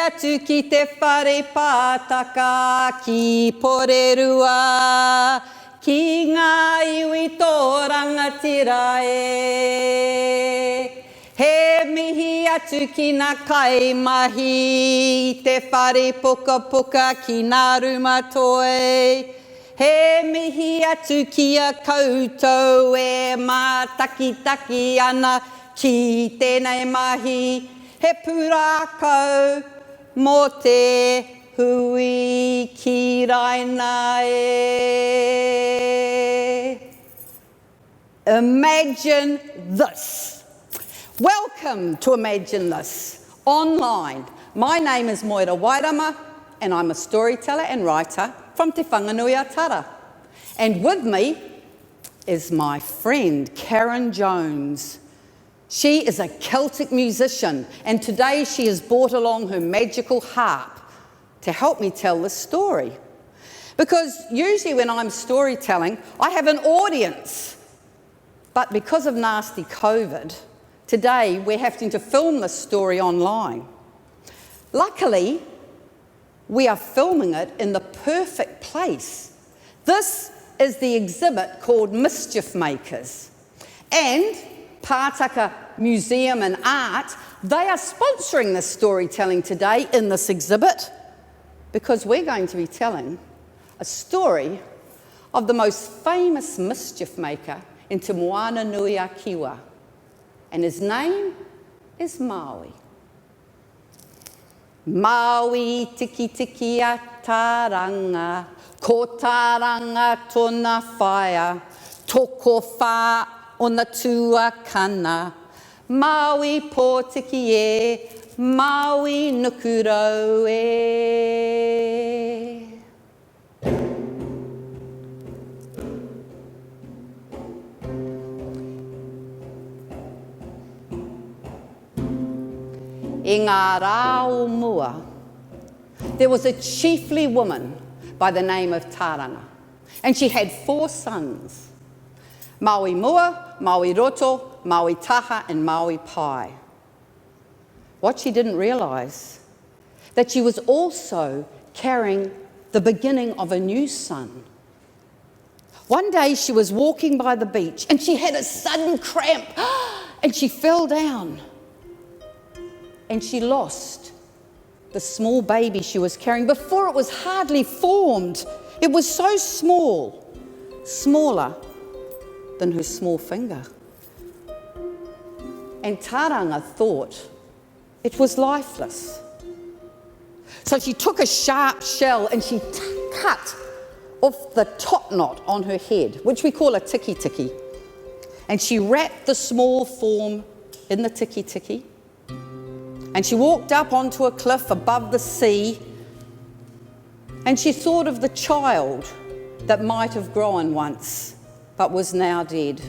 atu ki te whare pātaka ki Porirua, ki ngā iwi tō rangatira e. He mihi atu ki nā kaimahi, te whare puka puka ki nā rumatoe. He mihi atu ki a koutou e mā taki taki ana ki tēnei mahi. He pūrākau mō te hui ki raina e. Imagine this. Welcome to Imagine This, online. My name is Moira Wairama, and I'm a storyteller and writer from Te Whanganui a Tara. And with me is my friend, Karen Jones. She is a Celtic musician, and today she has brought along her magical harp to help me tell this story. Because usually when I'm storytelling, I have an audience. But because of nasty COVID, today we're having to film this story online. Luckily, we are filming it in the perfect place. This is the exhibit called Mischief Makers. And Pātaka Museum and Art, they are sponsoring this storytelling today in this exhibit because we're going to be telling a story of the most famous mischief maker in Te Moana Nui a Kiwa. And his name is Maui. Maui tiki tiki a taranga, ko taranga tōna whaia, toko whā o na tuakana. Maui pō tiki e, Maui nukurau e. I ngā rā o mua, there was a chiefly woman by the name of Taranga, and she had 4 sons, Maui Mua, Maui Roto, Maui Taha, and Maui Pai. What she didn't realise, that she was also carrying the beginning of a new son. One day she was walking by the beach, and she had a sudden cramp, and she fell down. And she lost the small baby she was carrying before it was hardly formed. It was so small, smaller than her small finger. And Taranga thought it was lifeless. So she took a sharp shell and she cut off the top knot on her head, which we call a tiki tiki. And she wrapped the small form in the tiki tiki. And she walked up onto a cliff above the sea, and she thought of the child that might have grown once, but was now dead.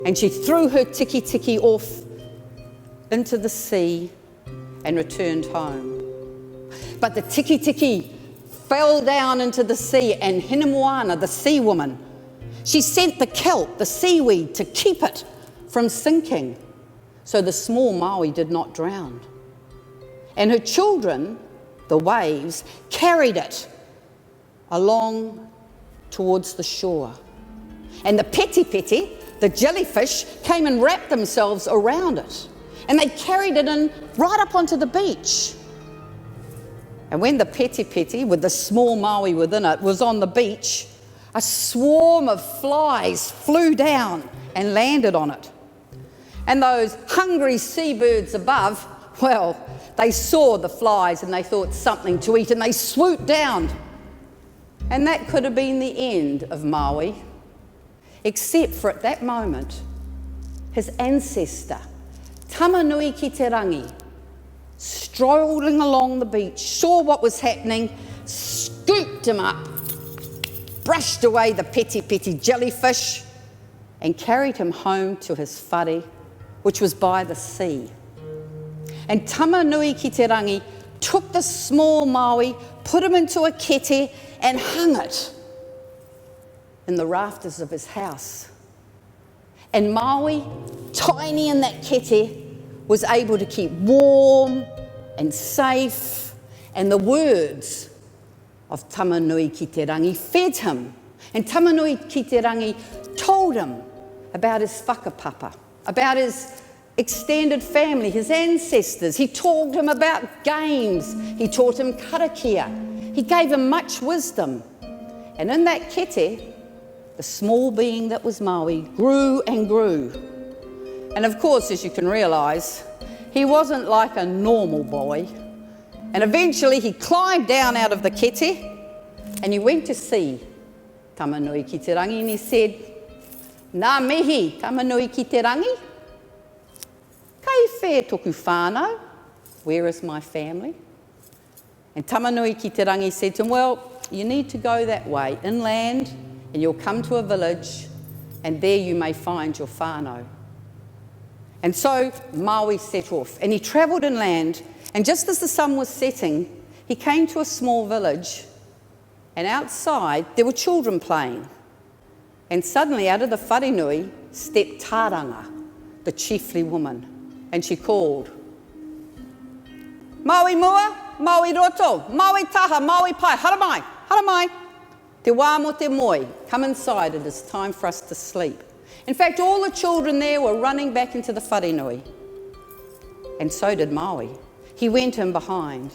And she threw her tiki tiki off into the sea and returned home. But the tiki tiki fell down into the sea, and Hinemoana, the sea woman, she sent the kelp, the seaweed, to keep it from sinking, so the small Maui did not drown. And her children, the waves, carried it along towards the shore. And the peti peti, the jellyfish, came and wrapped themselves around it. And they carried it in right up onto the beach. And when the peti peti, with the small Maui within it, was on the beach, a swarm of flies flew down and landed on it. And those hungry seabirds above, well, they saw the flies and they thought something to eat, and they swooped down. And that could have been the end of Maui, except for at that moment, his ancestor, Tamanui ki te rangi, strolling along the beach, saw what was happening, scooped him up, brushed away the peti peti jellyfish, and carried him home to his whare, which was by the sea. And Tamanui ki te rangi took the small Maui, put him into a kete, and hung it in the rafters of his house. And Maui, tiny in that kete, was able to keep warm and safe, and the words of Tamanui ki te rangi fed him. And Tamanui ki te rangi told him about his whakapapa, about his extended family, his ancestors. He taught him about games. He taught him karakia. He gave him much wisdom. And in that kete, the small being that was Maui grew and grew. And of course, as you can realise, he wasn't like a normal boy. And eventually he climbed down out of the kete and he went to see Tamanui ki te rangi and he said, "Nā mihi, Tamanui ki te rangi, kei whē toku whānau, where is my family?" And Tamanui ki te rangi said to him, "Well, you need to go that way, inland, and you'll come to a village, and there you may find your whānau." And so Maui set off, and he travelled inland, and just as the sun was setting, he came to a small village, and outside there were children playing. And suddenly out of the wharenui stepped Tāranga, the chiefly woman, and she called, "Maui mua, Maui roto, Maui taha, Maui pai, haramai, haramai. Te wā mo te moi, come inside, it is time for us to sleep." In fact, all the children there were running back into the wharenui. And so did Maui. He went in behind.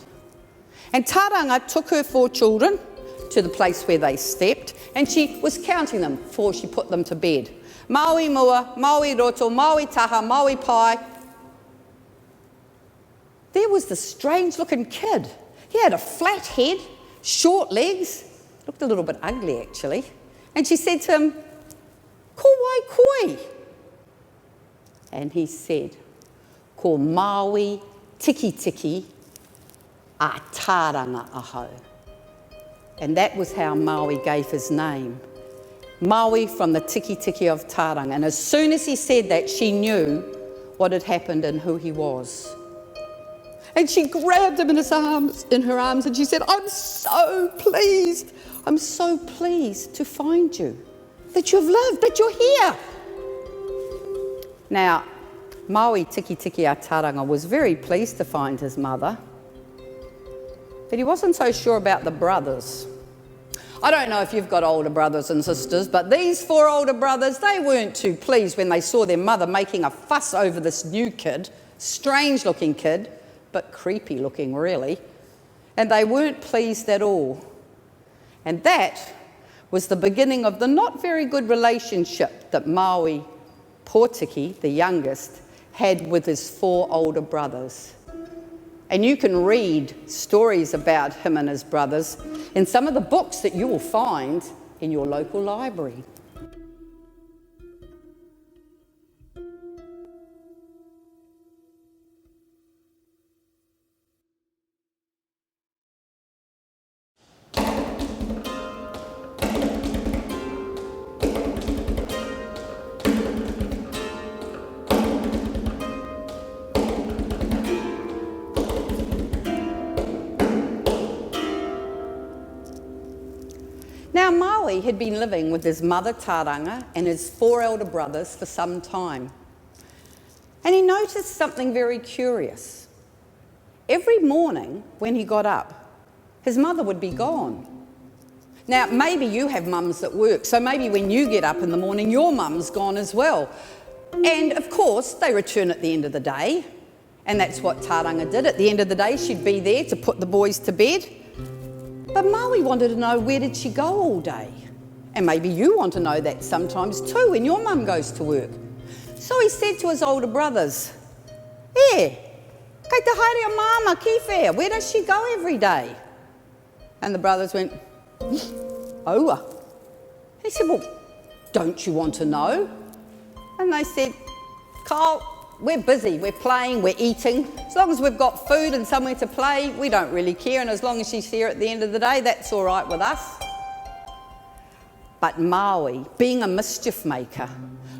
And Tāranga took her 4 children to the place where they slept, and she was counting them before she put them to bed. Maui mua, Maui roto, Maui taha, Maui pai. There was this strange-looking kid. He had a flat head, short legs, looked a little bit ugly actually. And she said to him, "Ko wai koi?" And he said, "Ko Maui tiki tiki a Tāranga aho." And that was how Maui gave his name. Maui from the tiki tiki of Tāranga. And as soon as he said that, she knew what had happened and who he was. And she grabbed him in her arms, and she said, I'm so pleased to find you, that you've lived, that you're here." Now, Maui Tiki Tiki a Tāranga was very pleased to find his mother, but he wasn't so sure about the brothers. I don't know if you've got older brothers and sisters, but these 4 older brothers, they weren't too pleased when they saw their mother making a fuss over this new kid, strange-looking kid, but creepy looking really, and they weren't pleased at all. And that was the beginning of the not very good relationship that Maui Pōtiki, the youngest, had with his 4 older brothers. And you can read stories about him and his brothers in some of the books that you will find in your local library. Now, Maui had been living with his mother Tāranga and his 4 elder brothers for some time. And he noticed something very curious. Every morning when he got up, his mother would be gone. Now, maybe you have mums that work, so maybe when you get up in the morning, your mum's gone as well. And of course, they return at the end of the day. And that's what Tāranga did. At the end of the day, she'd be there to put the boys to bed. But Maui wanted to know, where did she go all day? And maybe you want to know that sometimes too when your mum goes to work. So he said to his older brothers, kei te haere o mama ki whea, where does she go every day? And the brothers went, "Aua." And he said, "Well, don't you want to know?" And they said, "Kyle, we're busy, we're playing, we're eating. As long as we've got food and somewhere to play, we don't really care. And as long as she's here at the end of the day, that's all right with us." But Maui, being a mischief maker,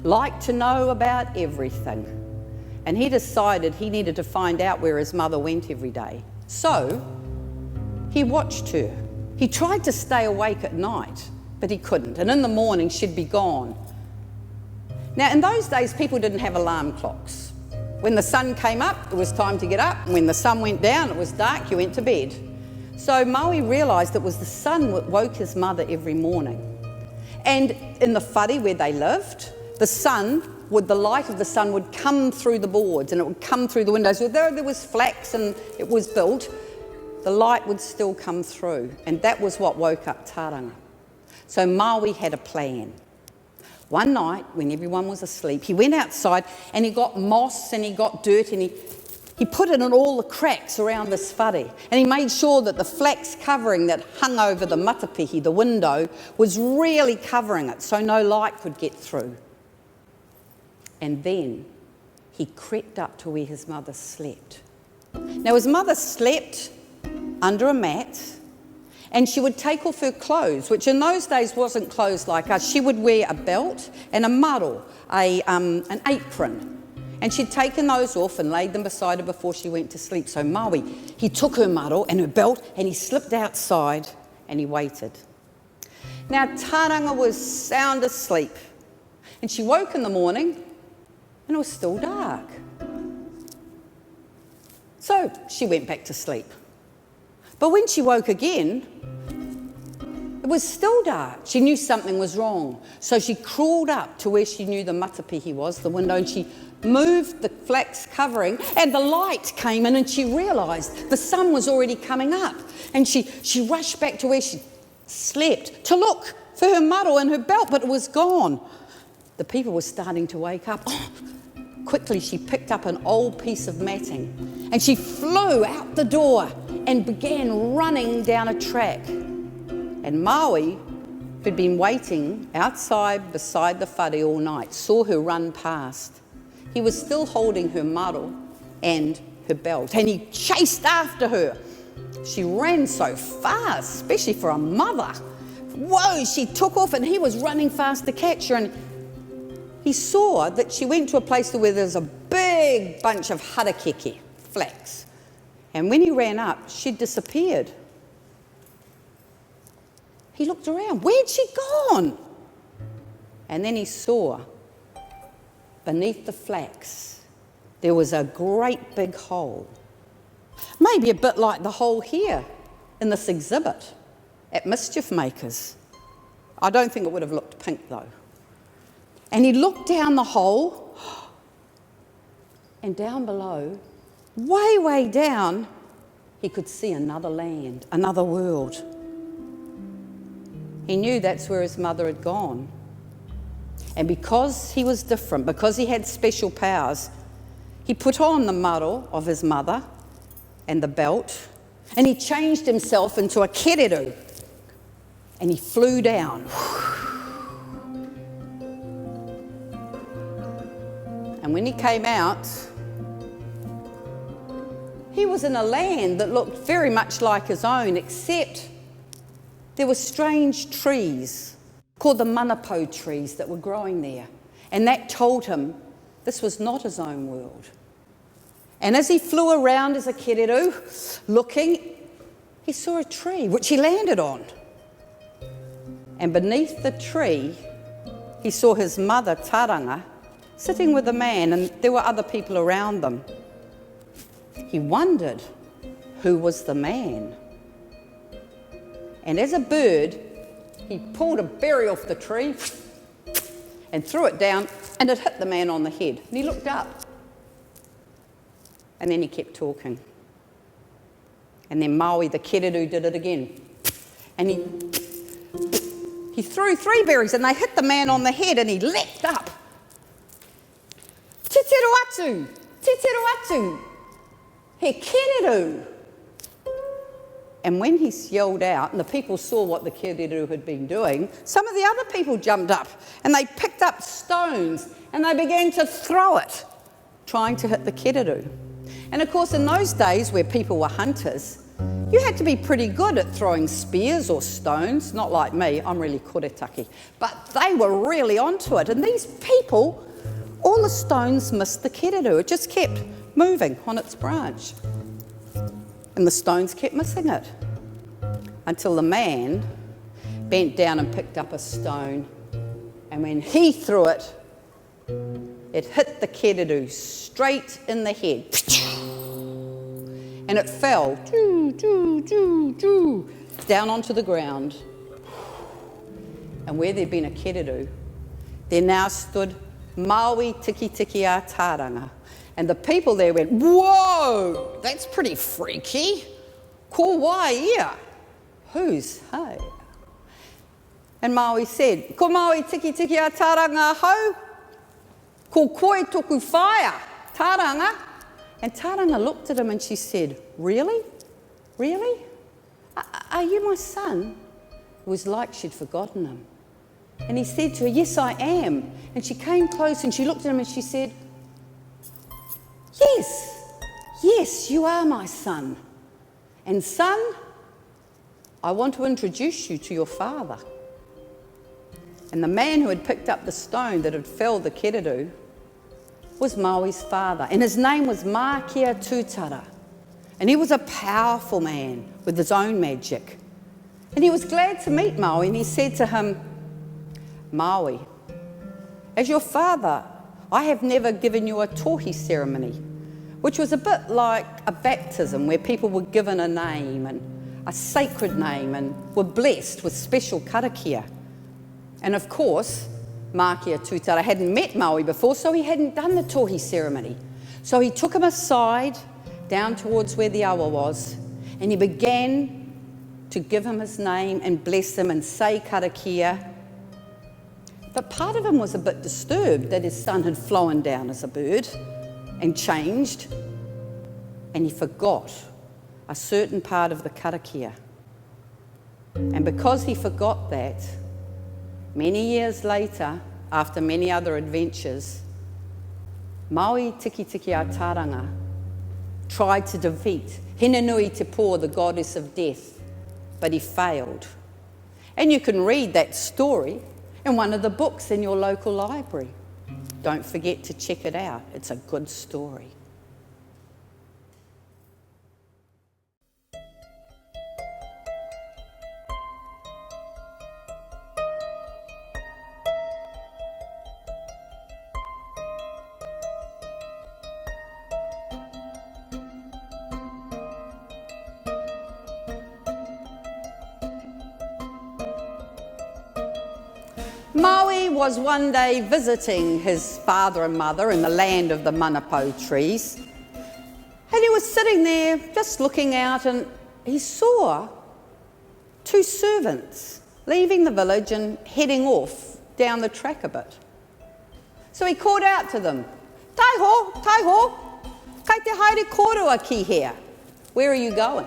liked to know about everything. And he decided he needed to find out where his mother went every day. So he watched her. He tried to stay awake at night, but he couldn't. And in the morning, she'd be gone. Now, in those days, people didn't have alarm clocks. When the sun came up, it was time to get up. And when the sun went down, it was dark, you went to bed. So Maui realised it was the sun that woke his mother every morning. And in the whare where they lived, the light of the sun would come through the boards and it would come through the windows. Although there was flax and it was built, the light would still come through. And that was what woke up Taranga. So Maui had a plan. One night, when everyone was asleep, he went outside and he got moss and he got dirt and he put it in all the cracks around this whare. And he made sure that the flax covering that hung over the matapihi, the window, was really covering it so no light could get through. And then he crept up to where his mother slept. Now his mother slept under a mat, and she would take off her clothes, which in those days wasn't clothes like us. She would wear a belt and a maro, an apron. And she'd taken those off and laid them beside her before she went to sleep. So Maui, he took her maro and her belt and he slipped outside and he waited. Now Taranga was sound asleep, and she woke in the morning and it was still dark. So she went back to sleep. But when she woke again, it was still dark. She knew something was wrong. So she crawled up to where she knew the matapihi was, the window, and she moved the flax covering and the light came in and she realised the sun was already coming up. And she rushed back to where she slept to look for her maro and her belt, but it was gone. The people were starting to wake up. Quickly, she picked up an old piece of matting and she flew out the door and began running down a track. And Maui, who'd been waiting outside beside the whare all night, saw her run past. He was still holding her maro and her belt, and he chased after her. She ran so fast, especially for a mother. Whoa, she took off and he was running fast to catch her, and he saw that she went to a place where there was a big bunch of harakeke, flax. And when he ran up, she'd disappeared. He looked around. Where'd she gone? And then he saw beneath the flax, there was a great big hole. Maybe a bit like the hole here in this exhibit at Mischief Makers. I don't think it would have looked pink though. And he looked down the hole, and down below, way, way down, he could see another land, another world. He knew that's where his mother had gone. And because he was different, because he had special powers, he put on the maro of his mother and the belt, and he changed himself into a kereru, and he flew down. And when he came out, he was in a land that looked very much like his own, except there were strange trees called the manapo trees that were growing there. And that told him this was not his own world. And as he flew around as a kereru, looking, he saw a tree which he landed on. And beneath the tree, he saw his mother, Taranga, sitting with a man, and there were other people around them. He wondered who was the man. And as a bird, he pulled a berry off the tree and threw it down, and it hit the man on the head. And he looked up. And then he kept talking. And then Maui, the kereru, did it again. And he threw 3 berries, and they hit the man on the head, and he leapt up. Te tero atu, he kereru. And when he yelled out, and the people saw what the kereru had been doing, some of the other people jumped up, and they picked up stones, and they began to throw it, trying to hit the kereru. And of course, in those days where people were hunters, you had to be pretty good at throwing spears or stones, not like me, I'm really koretaki, but they were really onto it. And these people, all the stones missed the kereru. It just kept moving on its branch. And the stones kept missing it. Until the man bent down and picked up a stone. And when he threw it, it hit the keriru straight in the head. And it fell down onto the ground. And where there'd been a keriru, there now stood Maui tiki tiki a taranga. And the people there went, whoa, that's pretty freaky. Ko wai ia. Who's hey? And Maui said, ko Maui tiki tiki a taranga hau, ko koe toku whaia, taranga. And Taranga looked at him and she said, really? Really? Are you my son? It was like she'd forgotten him. And he said to her, yes, I am. And she came close and she looked at him and she said, yes, you are my son. And son, I want to introduce you to your father. And the man who had picked up the stone that had felled the keriru was Maui's father, and his name was Mākia Tūtara. And he was a powerful man with his own magic. And he was glad to meet Maui, and he said to him, Maui, as your father, I have never given you a tohi ceremony, which was a bit like a baptism where people were given a name, and a sacred name, and were blessed with special karakia. And of course, Mākia Tūtara hadn't met Maui before, so he hadn't done the tohi ceremony. So he took him aside, down towards where the awa was, and he began to give him his name and bless him and say karakia. But part of him was a bit disturbed that his son had flown down as a bird and changed, and he forgot a certain part of the karakia. And because he forgot that, many years later, after many other adventures, Maui Tiki Tiki a Taranga tried to defeat Hinenui Te Pō, the goddess of death, but he failed. And you can read that story in one of the books in your local library. Don't forget to check it out. It's a good story. Maui was one day visiting his father and mother in the land of the manapau trees. And he was sitting there just looking out, and he saw two servants leaving the village and heading off down the track a bit. So he called out to them, Taiho, kai te haere kōrua ki here. Where are you going?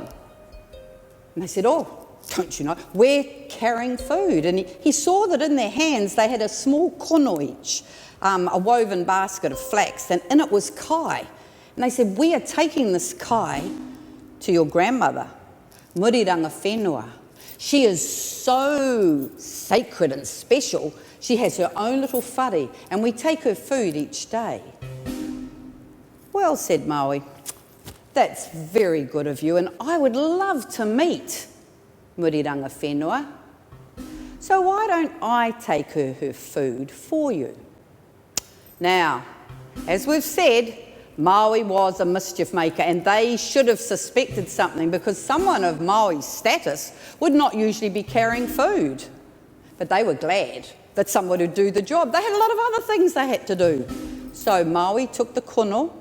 And they said, oh, don't you know, we're carrying food. And he saw that in their hands they had a small kono each, a woven basket of flax, and in it was kai. And they said, we are taking this kai to your grandmother, Muriranga Whenua. She is so sacred and special. She has her own little whare, and we take her food each day. Well, said Maui, that's very good of you, and I would love to meet Muriranga Whenua. So why don't I take her food for you? Now, as we've said, Maui was a mischief maker, and they should have suspected something, because someone of Maui's status would not usually be carrying food. But they were glad that someone would do the job. They had a lot of other things they had to do. So Maui took the kono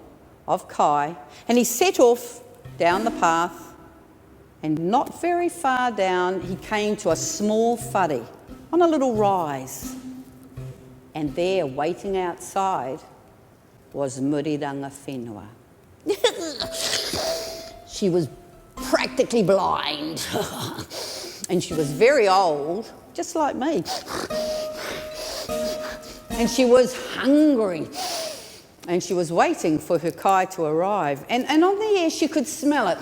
of kai and he set off down the path. And not very far down, he came to a small whare on a little rise. And there, waiting outside, was Muriranga Whenua. She was practically blind. And she was very old, just like me. And she was hungry. And she was waiting for her kai to arrive. And on the air, she could smell it.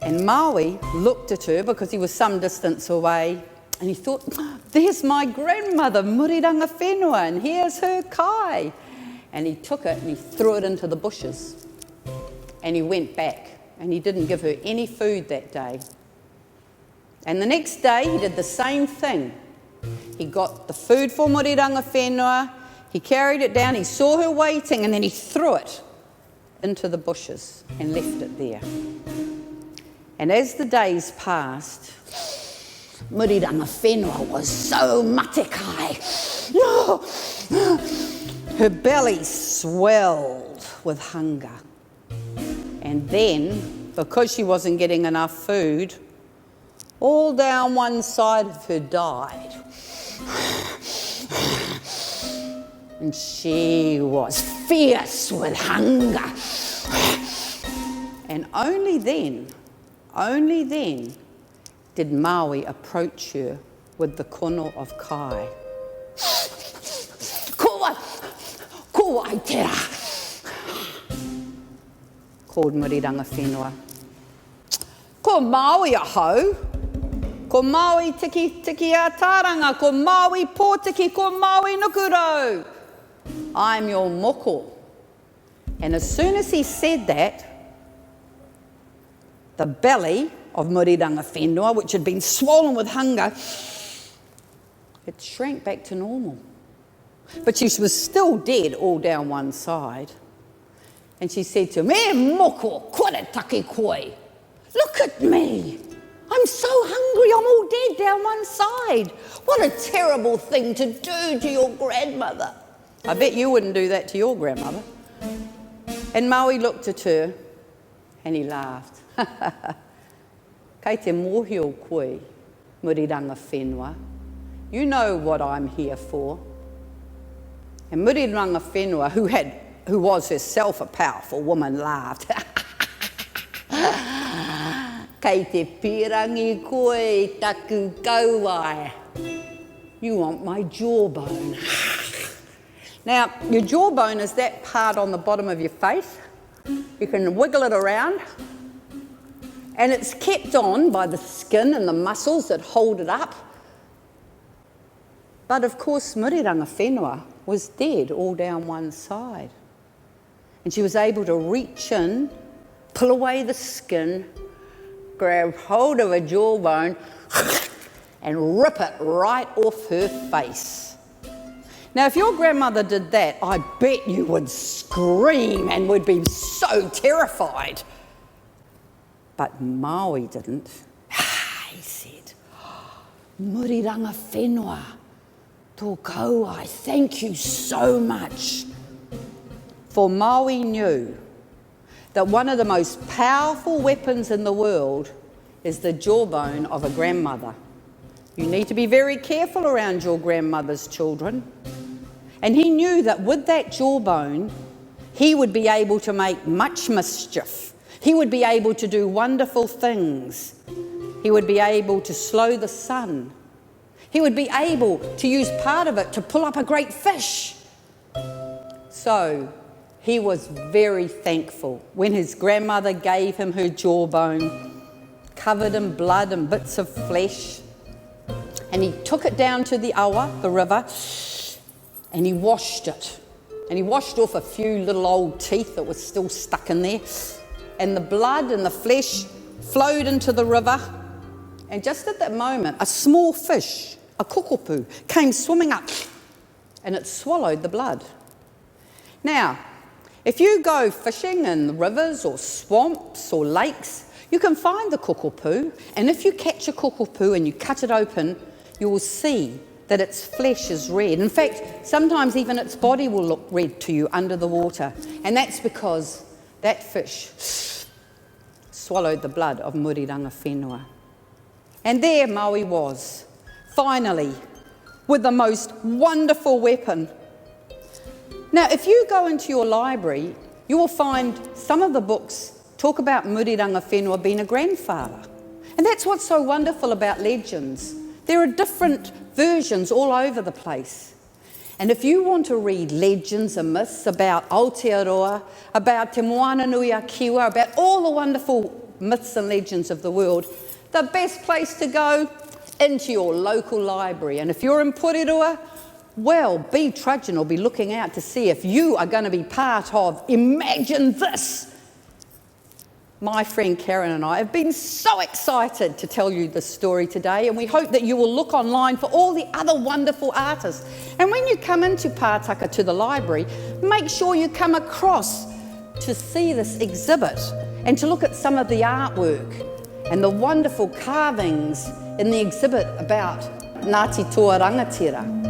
And Maui looked at her because he was some distance away, and he thought, there's my grandmother, Muriranga Whenua, and here's her kai. And he took it and he threw it into the bushes. And he went back, and he didn't give her any food that day. And the next day he did the same thing. He got the food for Muriranga Whenua, He carried it down, he saw her waiting, and then he threw it into the bushes and left it there. And as the days passed, Muriranga Whenua was so matikai. Her belly swelled with hunger. And then, because she wasn't getting enough food, all down one side of her died. And she was fierce with hunger. And only then did Maui approach her with the kono of kai. Ko ai tera, called Muriranga Whenua. Ko Maui ahau, ko Maui tiki tiki a taranga, ko Maui pōtiki, ko Maui nukurau. I'm your moko. And as soon as he said that, the belly of Muriranga Whenua, which had been swollen with hunger, it shrank back to normal. But she was still dead all down one side. And she said to him, "E moko, kore take koe. Look at me. I'm so hungry, I'm all dead down one side. What a terrible thing to do to your grandmother." I bet you wouldn't do that to your grandmother. And Maui looked at her and he laughed. Kei te mōhio koe, Muriranga Whenua. You know what I'm here for. And Muriranga Whenua, who was herself a powerful woman, laughed. Kei te pirangi koe taku kauai. You want my jawbone. Now, your jawbone is that part on the bottom of your face. You can wiggle it around. And it's kept on by the skin and the muscles that hold it up. But of course, Muriranga Whenua was dead all down one side. And she was able to reach in, pull away the skin, grab hold of her jawbone, and rip it right off her face. Now, if your grandmother did that, I bet you would scream and would be so terrified. But Maui didn't. He said, "Muriranga Whenua, tō kauai, thank you so much." For Maui knew that one of the most powerful weapons in the world is the jawbone of a grandmother. You need to be very careful around your grandmother's children. And he knew that with that jawbone, he would be able to make much mischief. He would be able to do wonderful things. He would be able to slow the sun. He would be able to use part of it to pull up a great fish. So he was very thankful when his grandmother gave him her jawbone, covered in blood and bits of flesh. And he took it down to the awa, the river, and he washed it. And he washed off a few little old teeth that were still stuck in there. And the blood and the flesh flowed into the river. And just at that moment, a small fish, a kukupu, came swimming up and it swallowed the blood. Now, if you go fishing in rivers or swamps or lakes, you can find the kukupu. And if you catch a kukupu and you cut it open, you will see that its flesh is red. In fact, sometimes even its body will look red to you under the water. And that's because that fish swallowed the blood of Muriranga Whenua. And there Maui was, finally, with the most wonderful weapon. Now, if you go into your library, you will find some of the books talk about Muriranga Whenua being a grandfather. And that's what's so wonderful about legends. There are different versions all over the place. And if you want to read legends and myths about Aotearoa, about Te Moana Nui a Kiwa, about all the wonderful myths and legends of the world, the best place to go, into your local library. And if you're in Porirua, well, be trudging or be looking out to see if you are going to be part of Imagine This. my friend Karen and I have been so excited to tell you this story today, and we hope that you will look online for all the other wonderful artists. And when you come into Pātaka to the library, make sure you come across to see this exhibit and to look at some of the artwork and the wonderful carvings in the exhibit about Ngāti Toa Rangatira.